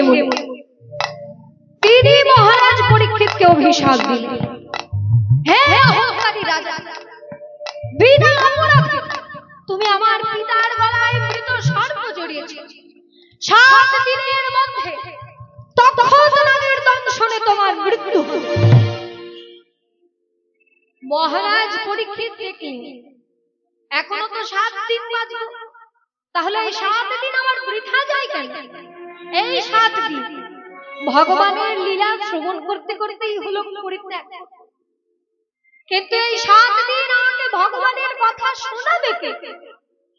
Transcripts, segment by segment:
মুনি তিনি মহারাজ পরীক্ষিতকে অভিশাপ দিলেন, হে অহংকারী রাজা, বিনা অপরাধে তুমি আমার পিতার গলায় মৃত সর্প জড়িয়েছ। 7 দিনের মধ্যে তক্ষক নাগের দংশনে তোমার মৃত্যু হবে। মহারাজ পরীক্ষিত দেখলেন এখনো তো 7 দিন বাকি, তাহলে এই 7 দিন আমার বৃথা যায় কেন? এই 7 দিন ভগবানের লীলা শ্রবণ করতে করতেই হলো পরিত্যাগ, কিন্তু এই 7 দিন আমাকে ভগবানের কথা শোনাবে কে?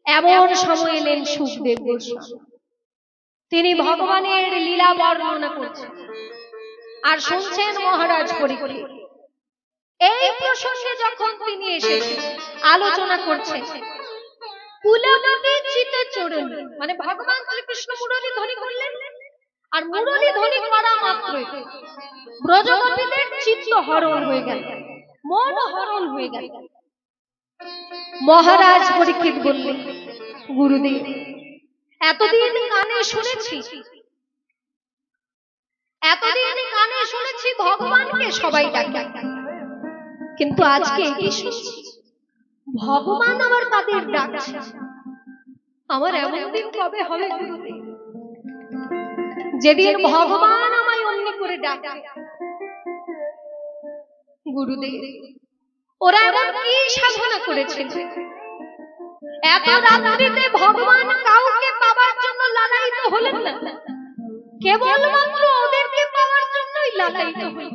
এমন সময় এলেন সুখদেব গোস্বামী। তিনি ভগবানের লীলা বর্ণনা করছেন আর শুনছেন মহারাজ পরীক্ষিত। এই প্রসঙ্গে যখন তিনি এসেছেন আলোচনা করছেন, কুলবতী চিত্তচরণ মানে ভগবান শ্রীকৃষ্ণ মুরলী ধ্বনি করলেন, আর মুরলী ধ্বনি করা মাত্রই ব্রজগোপীদের চিত্ত হরণ হয়ে গেল, মন হরণ হয়ে গেল। মহারাজ পরীক্ষিত বললেন, গুরুদেব এতদিন কানে শুনেছি ভগবানকে সবাই ডাকে, কিন্তু আজকে কি শুনছি ভগবান আবার তাদের ডাকছে। আমার এমন দিন কবে হবে গুরুদেব, যেদিন ভগবান আমায় অন্য করে ডাকে? গুরুদেব ওরা এমন কি সাধনা করেছিল, এত রাত্রিতে ভগবান কাউকে পাওয়ার জন্য লালায়িত হলেন না, কেবলমাত্র ওদেরকে পাওয়ার জন্যই লালায়িত হলেন।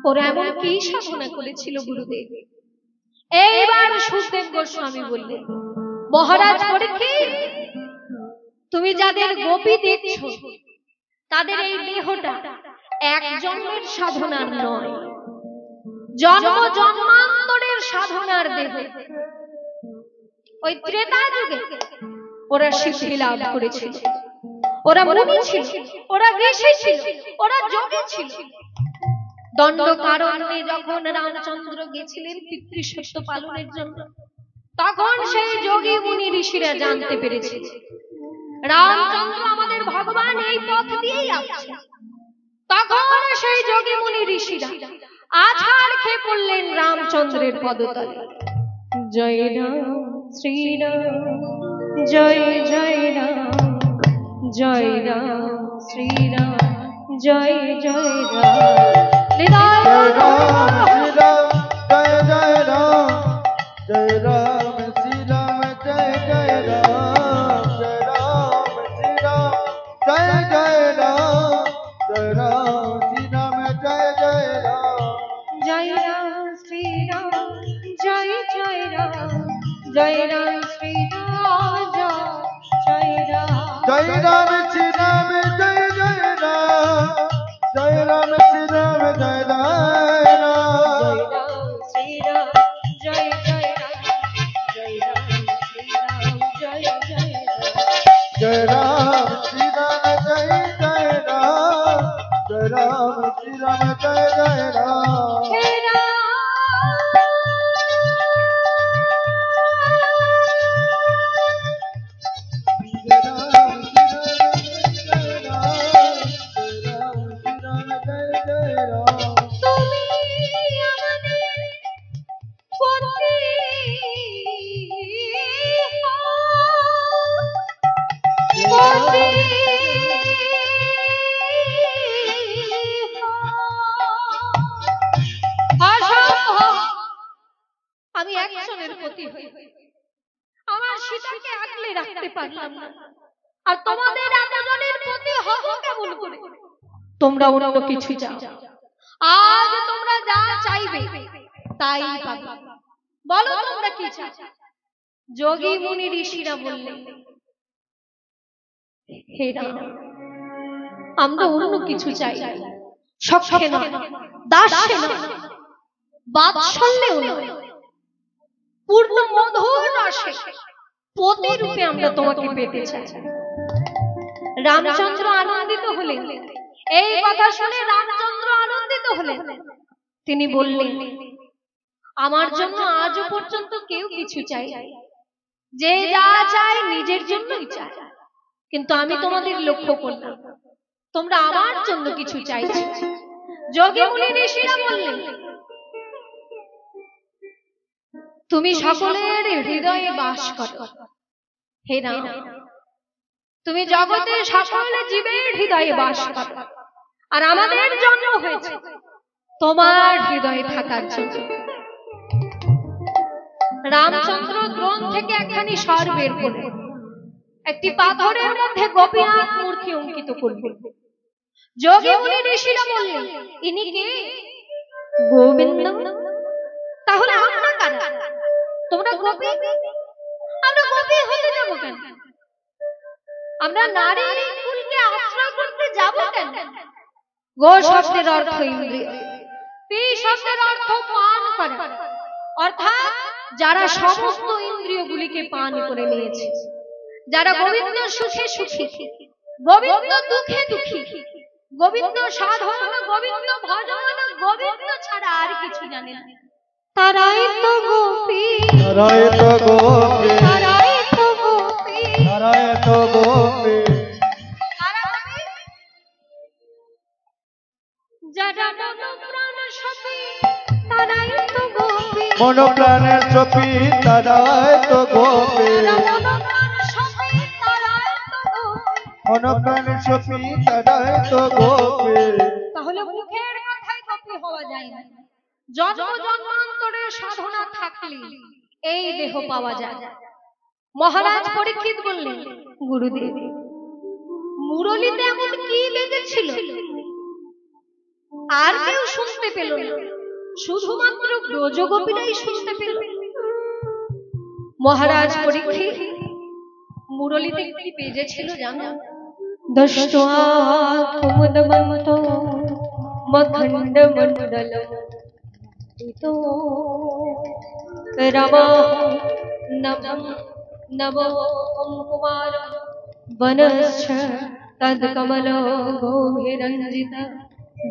ওরা এমন কি সাধনা করেছিল গুরুদেব? এইবার সুখদেব গোস্বামী বললেন, মহারাজ পরীক্ষিত তুমি যাদের গোপী দেখছো তাদের এই দেহটা এক জন্মের সাধনার নয়, জন্ম জন্মান্তরের সাধনার দেহ। ওই ত্রেতা যুগে ওরা সিদ্ধি লাভ করেছিল, ওরা মুনি ছিল, ওরা ঋষি ছিল, ওরা যোগী ছিল। দণ্ডকারণ্যে যখন রামচন্দ্র গেছিলেন পিতৃসত্য পালনের জন্য, তখন সেই যোগী মুনি ঋষিরা জানতে পেরেছিল রামচন্দ্র আমাদের ভগবান এই পথ দিয়েই আসছে। তখন সেই যোগী মুনি ঋষিরা আছাড় খেয়ে পড়লেন রামচন্দ্রের পদতলে। জয় রাম শ্রীরাম, জয় জয় রাম, জয় রাম শ্রীরাম, জয় জয় রাম। জয় রাম শ্রীরাম, জয় জয় রাম, জয় রাম শ্রীরাম, জয় জয় রাম, জয় রাম শ্রীরাম, জয় জয় রাম, জয় রাম শ্রীরাম, জয় জয় রাম, জয় রাম শ্রীরাম, জয় জয় রাম, জয় রাম শ্রীরাম, জয় রাম, জয় রাম শ্রীরাম, জয় জয় রাম, জয় রাম শ্রীরাম, জয় জয় রাম, শ্রীরাম জয় জয় রাম, জয় রাম শ্রীরাম, জয় জয় রাম, জয় রাম শ্রীরাম, জয় জয় রাম, জয় রাম শ্রীরাম, জয় জয় রাম, হে রাম তুমি আমাদের পতি পতি আমি একজনের পতি হই, আমার সীতাকে আগলে রাখতে পারলাম না, আর তোমাদের এতজনের পতি হব কেমন করে? তোমরা অন্য কিছু চাও, আজ তোমরা যা চাইবে তাই পাবে। বলো তোমরা কি চাও? যোগী মুনি ঋষিরা বললেন, হে রাম আমরা অন্য কিছু চাই, সখ্যে নয়, দাস্যে নয়, বাৎসল্যেও নয়, পূর্ণ মধুর রসে পতি রূপে আমরা তোমাকে পেতে চাই। রামচন্দ্র আনন্দিত হলেন, এই কথা শুনে রামচন্দ্র আনন্দিত হলেন। তিনি বললেন, আমার জন্য আজও পর্যন্ত কেউ কিছু চাই, যে যা চায় নিজের জন্যই চায়, কিন্তু আমি তোমাদের লক্ষ্য করলাম তোমরা আমার জন্য কিছু চাইছো। যোগী মুনি ঋষিরা বললেন, তুমি সকলের হৃদয়ে বাস করো হে রাম, তুমি জগতের সকল জীবের হৃদয়ে বাস করো, আর আমাদের জন্ম হয়েছে তোমার হৃদয়ে থাকার জন্য। রামচন্দ্র দ্রোণ থেকে একখানি স্বর বের করে একটি পাথরের মধ্যে গোপীনাথ মূর্তি অঙ্কিত করবে। যোগী মুনি ঋষিরা বললেন, ইনি কে? গোবিন্দ। তাহলে আমরা কারা? তোমরা গোপী? আমরা গোপী হতে যাব কেন? আমরা নারী কুলকে আশ্রয় করতে যাব কেন? গো শব্দের অর্থ ইন্দ্রিয়, পি শব্দের অর্থ পান করা, অর্থাৎ যারা সমস্ত ইন্দ্রিয়গুলিকে পান করে নিয়েছে, যারা গোবিন্দ সুখে সুখী, গোবিন্দ দুঃখে দুঃখী, গোবিন্দ সাধন, গোবিন্দ ভজন, গোবিন্দ ছাড়া আর কিছু জানে না, তারাই তো গোপী, তারাই তো গোপী, তারাই তো গোপী, তারাই তো গোপী। যারা মনোপ্রাণ সপী, তারাই তো গোপী, মনোপ্রাণের সপী, তারাই তো গোপী, মনোপ্রাণ সপী, তারাই তো গোপী। মনোপ্রাণের সপী, তারাই তো গোপী। তাহলে মুখের কথায় গোপী হওয়া যায় না, জন্ম জন্মান্তরের সাধনা থাকলে এই দেহ পাওয়া যায়। মহারাজ পরীক্ষিত বললেন, গুরুদেব মুরলীতে এমন কি বেজেছিল আর কেউ শুনতে পেল না, শুধুমাত্র ব্রজগোপীরাই শুনতে পেল। মহারাজ পরীক্ষিত, মুরলীতে কি বেজেছিল জানো? দষ্ট্বা কুমুদমন্ত মখণ্ড মণ্ডলম ইতো রমা নবম নবম কুমার বনশ্চ তৎকমল গৌরঞ্জিত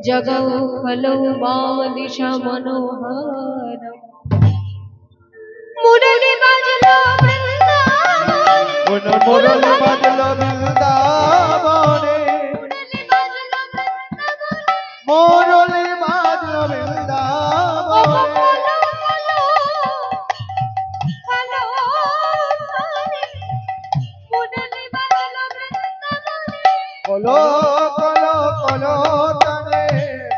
জগৌ কলৌ বালিশ মনোহর। মুরলী বাজলো বৃন্দাবনে, মুরলী বাজলো বৃন্দাবনে, মুরলী বাজলো বৃন্দাবনে, মুরলী বাজলো বৃন্দাবনে। কলো কলো কলো তানে,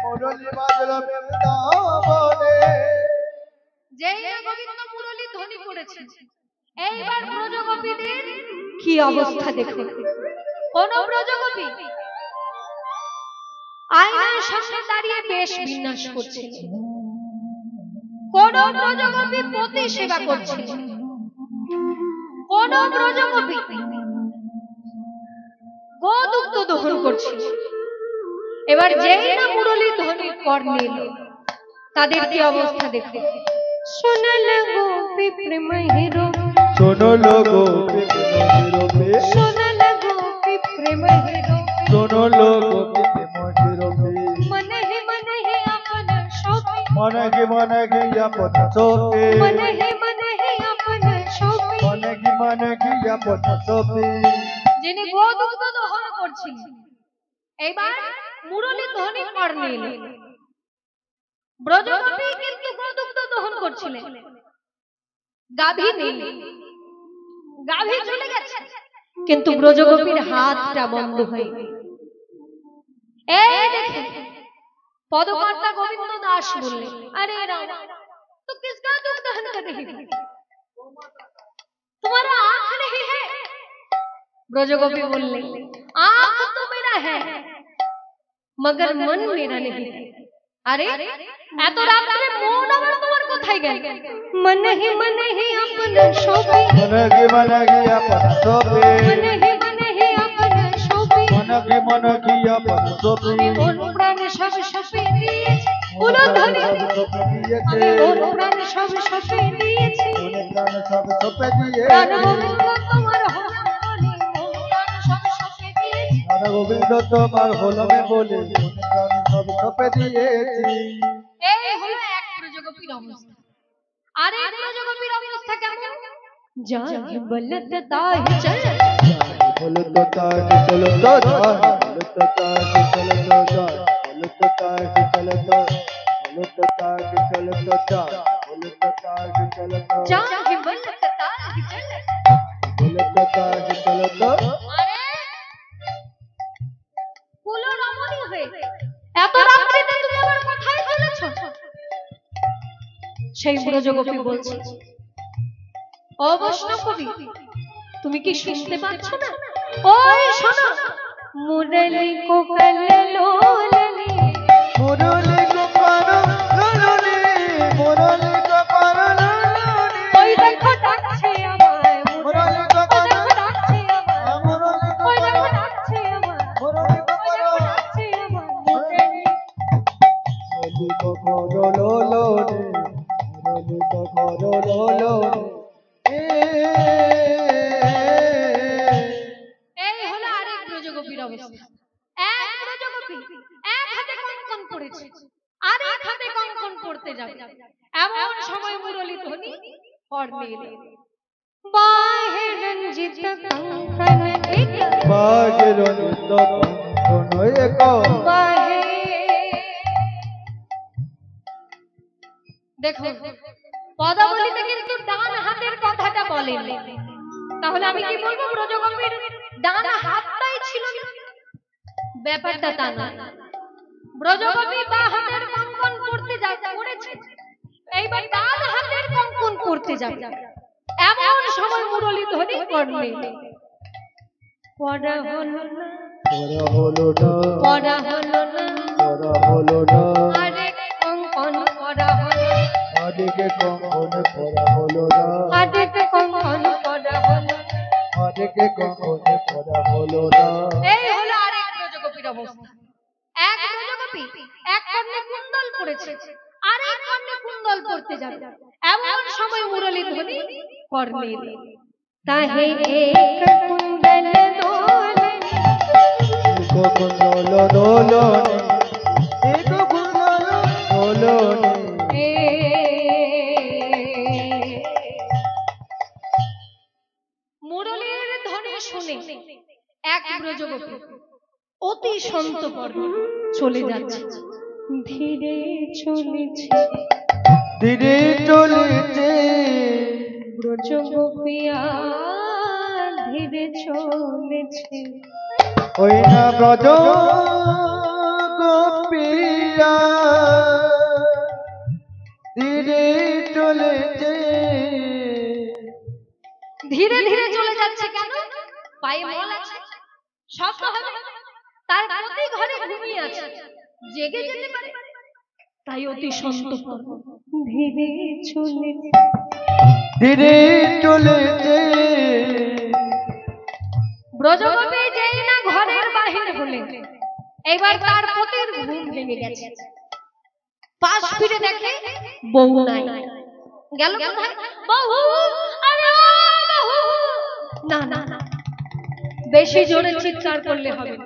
মুরলী বাজলো বৃন্দাবনে। যেই না গোবিন্দ মুরলী ধ্বনি করেছে, এইবার ব্রজগোপীদের কি অবস্থা দেখুন। কোন ব্রজগোপী আয়নার সামনে দাঁড়িয়ে বেশ বিন্যাস করছিল, কোন ব্রজগোপী পতি সেবা করছিল, কোন ব্রজগোপী গোদুগ্ধ দহন করছিল। এবার যেই না মুরলী ধ্বনি কর্ণে এলো, তাদের কি অবস্থা দেখুন। সোনাল গোপী প্রেম হিরো, শোনো লো গোপী প্রেম হিরোপে, সোনাল গোপী প্রেম হিরো, শোনো লো গোপী প্রেম হিরোপে। मन ही अपन शोभे, মনে কি আপন সোপে, मन ही अपन शोभे। মনে কি আপন সোপে। যিনি গোদুগ্ধ দহন করছিলেন, এবার মুরলী ধ্বনি কর্ণে এলো। ব্রজগোপী কিন্তু গোদুগ্ধ দহন করছিলেন, গাভী নেই, গাভী চলে গেছে, কিন্তু ব্রজগোপীর হাতটা বন্ধ হয়ে গেল। এই দেখে पदकर्ता गोविंद दास बोले, अरे राम तो किसका दूध दहन कर रही है, तुम्हारा आंख नहीं है? ब्रजगोपी बोले, आंख तो मेरा है मगर मन मेरा नहीं है। अरे এত রাত্রে মন আবার তোমার কোথায় গেল? মনে হি আপন শোভে, মনে কি আপন সোপে, মনে হি আপন শোভে। মনে কি আপন সোপে। মন প্রাণ সব সপে দিয়েছে, বলো ধরে সোপে দিয়েছে, মন প্রাণ সব সপে দিয়েছে, মনে প্রাণ সব সোপে দিয়েছে। প্রাণ গোবিন্দ তোমার হলো বলে, মন প্রাণ সব সপে দিয়েছে। প্রাণ গোবিন্দ তোমার হলমে বলে, মনে প্রাণ সব সোপে দিয়েছি। এই হলো এক ব্রজগোপীর অবস্থা। আর এক ব্রজগোপীর অবস্থা কেমন? যায় বলতে তাই চল, হলো তো তার চলো তো যায় হলো তো তার চলো তো যায় হলো তো তার চলো তো হলো তো তার চলো তো যায় হলো তো তার চলো তো যা হিবল তাল হিজল হলো তো তার চলো তো আরে ফুলো রমণী হয়ে এত রাত্রিতে তুমি আবার কোথায় চলেছো? সেই ব্রজগোপী বলছে, ও বৈষ্ণব কবি, তুমি কি শুনতে পাচ্ছ না? ওই শোনো, মুরলি কোকাল লোলনি মুরলি গোপাল লোলনি মুরলি গোপাল লোলনি ওই দেখো ডাকছে আমায় মুরলি ওই গোপাল দেখো ডাকছে আমায় মুরলি ওই দেখো গোপাল ডাকছে আমায় মুরলি ওই গোপাল দেখো ডাকছে আমায় মুরলি মুরলি গোপাল লোলনি মুরলি গোপাল লোলনি এই হলো আরেক ব্রজগোপীর অবস্থা। এক ব্রজগোপী এক হাতে কঙ্কন পড়েছে, আরেক হাতে কঙ্কন পড়তে যাবে, এমন সময় মুরলী ধ্বনি কর্ণে এলো। বাহে রঞ্জিত কঙ্কন এক বাজরন্ত কোন এক বাহে। দেখো পদাবলীতে কিন্তু ডান হাতের কথাটা বলেন, তাহলে আমি কি বলবো ব্রজগোপীর ডান হাতটাই ছিল না? ব্যাপারটা তা না, ব্রজগোপী বা হাতের কঙ্কন পড়তে করেছে, এইবার ডান হাতের কঙ্কন পড়তে যাবে, এমন সময় মুরলী ধ্বনি কর্ণে পড়া হলো না পড়া হলো না পড়া হলো না পড়া হলো না আরে কঙ্কন পড়া হলো আদিকে কঙ্কন পড়া হলো না আরে কঙ্কন পড়া হলো। আদিকে কঙ্কন পড়া হলো না এই হলো আরেক ব্রজগোপীর অবস্থা। এক ব্রজগোপী এক কর্ণে কুণ্ডল পড়েছে, আরেক কর্ণে কুণ্ডল পড়তে যাবে, এমন সময় মুরলী ধ্বনি কর্ণে এলো। তাহে এক কুণ্ডল দোলনি এক কুণ্ডল দোলনে এক কুণ্ডল দোলনে মুরলীর ধ্বনি শুনে এক ব্রজগোপী অতি সন্তর্পণে চলে যাচ্ছে, ধীরে চলেছে ধীরে চলেছে ব্রজগোপিয়া ধীরে চলেছে। ওই না ব্রজ গোপিয়া ধীরে চলেছে ধীরে ধীরে চলে যাচ্ছে কেন? পায়ে মল আছে, শব্দ হবে, তার প্রতি ঘরে ঘুমিয়ে আছে, জেগে যেতে পারে, তাই অতি সন্তর্পণ ধীরে চলেছে। ধীরে চলেছে ব্রজগোপী যেই না ঘরের বাহির হলেন, এবার তার পতির ঘুম ভেঙে গেছে, পাশ ফিরে দেখে বউ নাই। গেল কোথায়? বউ, আরে ও বউ! না না না, বেশি জোরে চিৎকার করলে হবে না,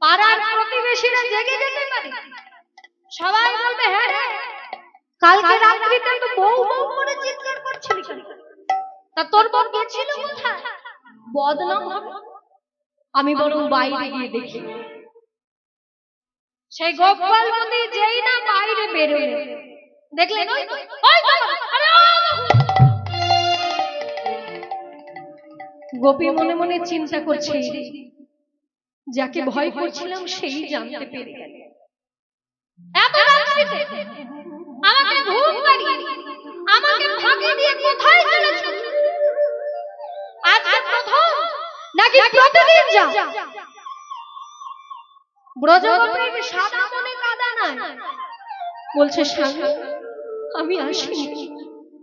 পাড়ার প্রতিবেশীরা জেগে যেতে পারে, সবাই বলবে হ্যাঁ হ্যাঁ, কালকে রাত্রিতে তো বউ বউ করে চিৎকার করছিলি কেন? তা তোর বউ গেছিল কোথায়? বদনাম হবে, আমি বরং বাইরে গিয়ে দেখি। সেই গোপালপতি যেই না বাইরে বেরোলে, দেখলেন ওই তো, ওই তো, আরে ও বাবু! গোপী মনে মনে চিন্তা করছে, যাকে ভয় করছিলাম সেই জানতে পেরে গেল। এত রাত্রিতে আমাকে ঘুম পাড়িয়ে আমাকে ফাঁকি দিয়ে কোথায় চলেছ? আজকে প্রথম নাকি প্রতিদিন যা? ব্রজগোপীর সাদা মনে কাদা নাই, বলছে স্বামী আমি আসিনি,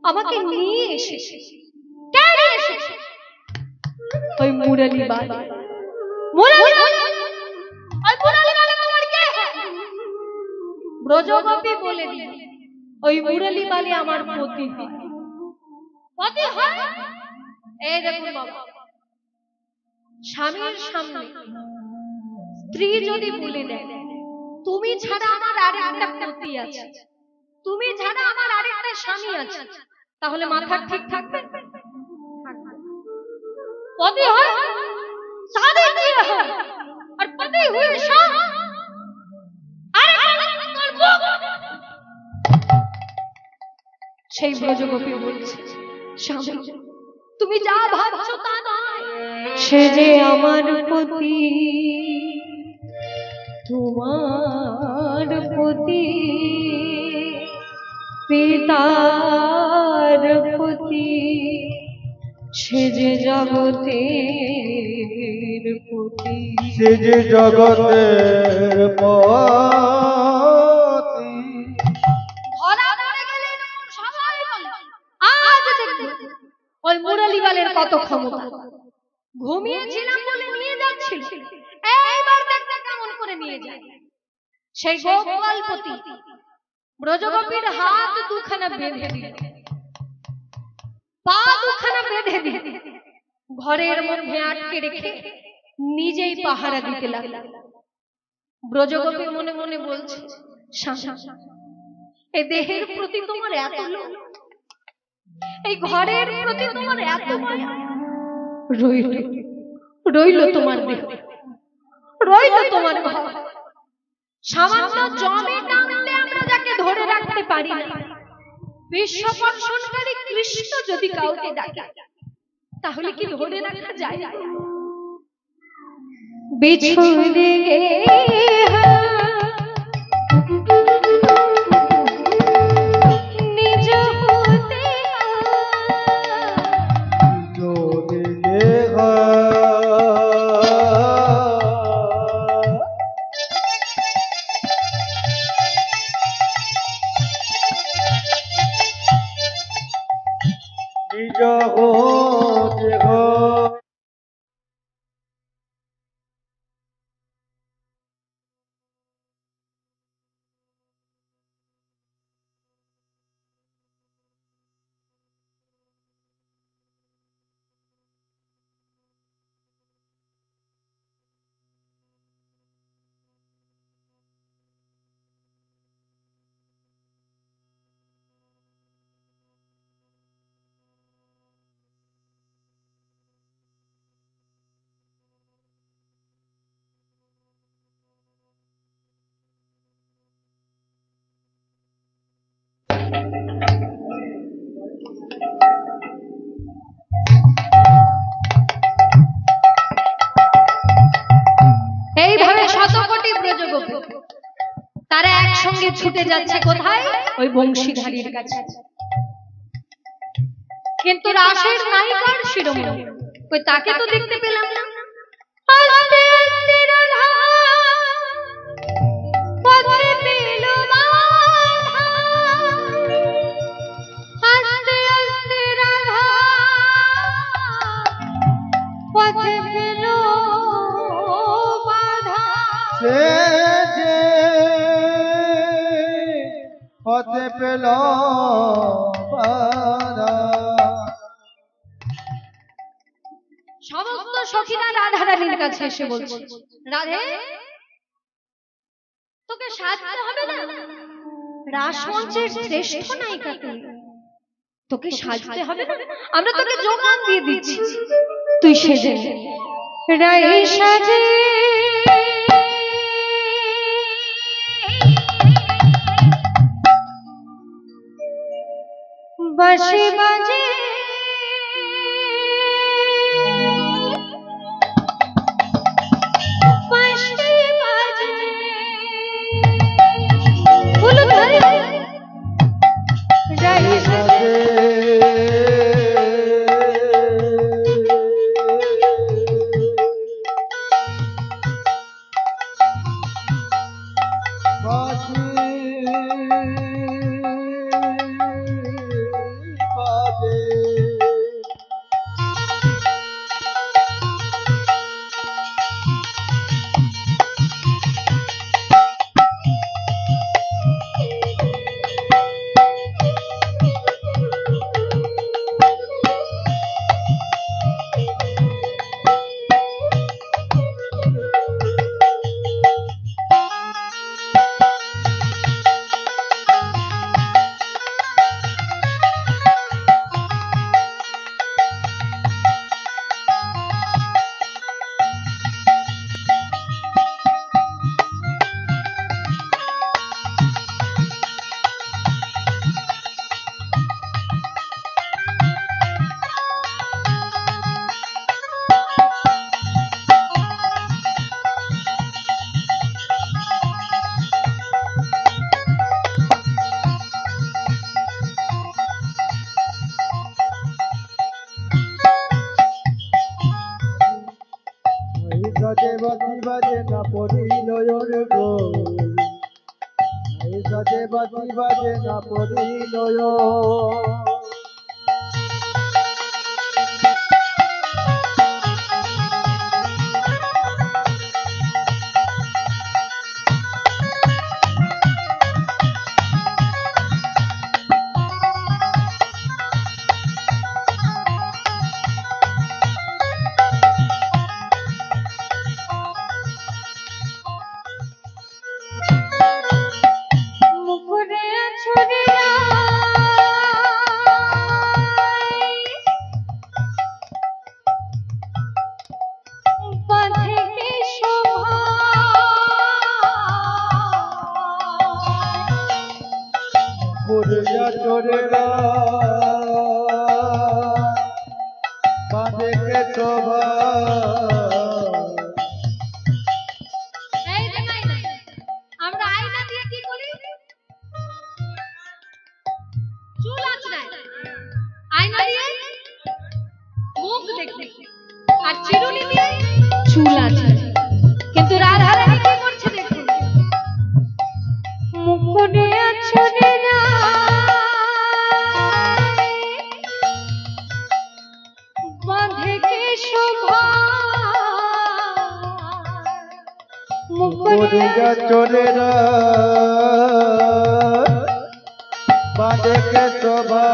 আমাকে নিয়ে এসেছে। কে নিয়ে এসেছে? ওই মুরলী বালা। মুরলী বালা? ওই মুরলী বালা তোমার কে? ব্রজগোপী বলে দিল, ওই মুরলী বালা আমার পতি হয়। পতি হয়? এই দেখুন বাবা, স্বামীর সামনে স্ত্রী যদি বলে দেয় তুমি ছাড়া আমার আরেকটা পতি আছে, তুমি ছাড়া আমার আরেকটা স্বামী আছে, তাহলে মাথা ঠিক থাকবে? পতি হয়? शादी किए हो और पति हुए शाम अरे সেই ব্রজগোপী বলছে স্বামী তুমি যা ভাবছো তা নয়, সে যে আমার পতি, তোমার পতি, পিতার পতি, সে যে জগতের পতি, সে যে জগতের পতি। ধরা পড়ে গেলে এরকম সবাই বলে। আজ দেখবে ওই মুরালিওয়ালের কত ক্ষমতা, ঘুমিয়েছিলাম বলে নিয়ে যাচ্ছিল, এইবার দেখতে কেমন করে নিয়ে যায়। সেই গোপালপতি ব্রজগোপীর হাত দুখানা বেঁধে দিল, পা দুখানা বেঁধে দিল, ঘরের মধ্যে আটকে রেখে নিজেই পাহারা দিতে লাগল। ব্রজগোপী মনে মনে বলছে, এই দেহের প্রতি তোমার এত লোভ, এই ঘরের প্রতি তোমার এত মায়া, রইল তোমার দেহ, রইল তোমার ঘর। সামান্য জমে টানলে আমরা যাকে ধরে রাখতে পারি না, বিশ্বকর্ষণকারী কৃষ্ণ যদি কাউকে ডাকে তাহলে কি ধরে রাখা যায়? বিছুড়ে নিজ হতে এইভাবে শতকোটি ব্রজগোপী তারা একসঙ্গে ছুটে যাচ্ছে কোথায়? ওই বংশীধারীর কাছে। কিন্তু রাসের নায়িকার শিরোমণি কই, তাকে তো দেখতে পেলাম না। আস্তে আস্তে রাধা পথে পেল বাধা, আস্তে আস্তে রাধা পথে পেল বাধা, সে যে পথে পেল বাধা। সমস্ত সখীরা রাধারানীর কাছে এসে বলছে, রাধে তোকে সাজতে হবে না, রাসমঞ্চের শ্রেষ্ঠ নায়িকা তুই, তোকে সাজতে হবে না, আমরা তোকে যোগান দিয়ে দিচ্ছি, তুই সেজে রাই সাজে বাঁশি বাজে বাঁশি বাজে ফুল ধরে রাই সাজে বাজে সাজে বাতি বাজে না পড়িল গো এই সাজে বাতি বাজে না পড়িল মুখরে ছড়ে বাঁধে কে শোভা পুরিয়া চোরেরা বাঁধে কে শোভা এই যে মাইনা, আমরা আয়না দিয়ে কি করি? চুল আঁচড়াই। আয়না দিয়ে মুখ দেখি আর চিরুনি দিয়ে চুল আঁচড়াই। কিন্তু রাধা রানী কি করছে দেখুন, মুখরে আছড়ে বাঁধে কে শোভা পুরিয়া চোরেরা বাঁধে কে শোভা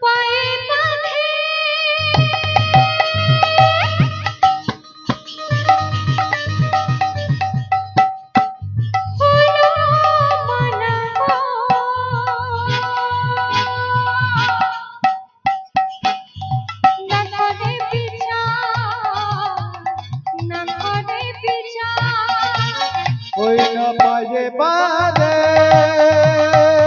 পায়ে বাঁধে হলো মানা গো। না করে বিচার, না করে বিচার। ওই না পায়ে বাঁধে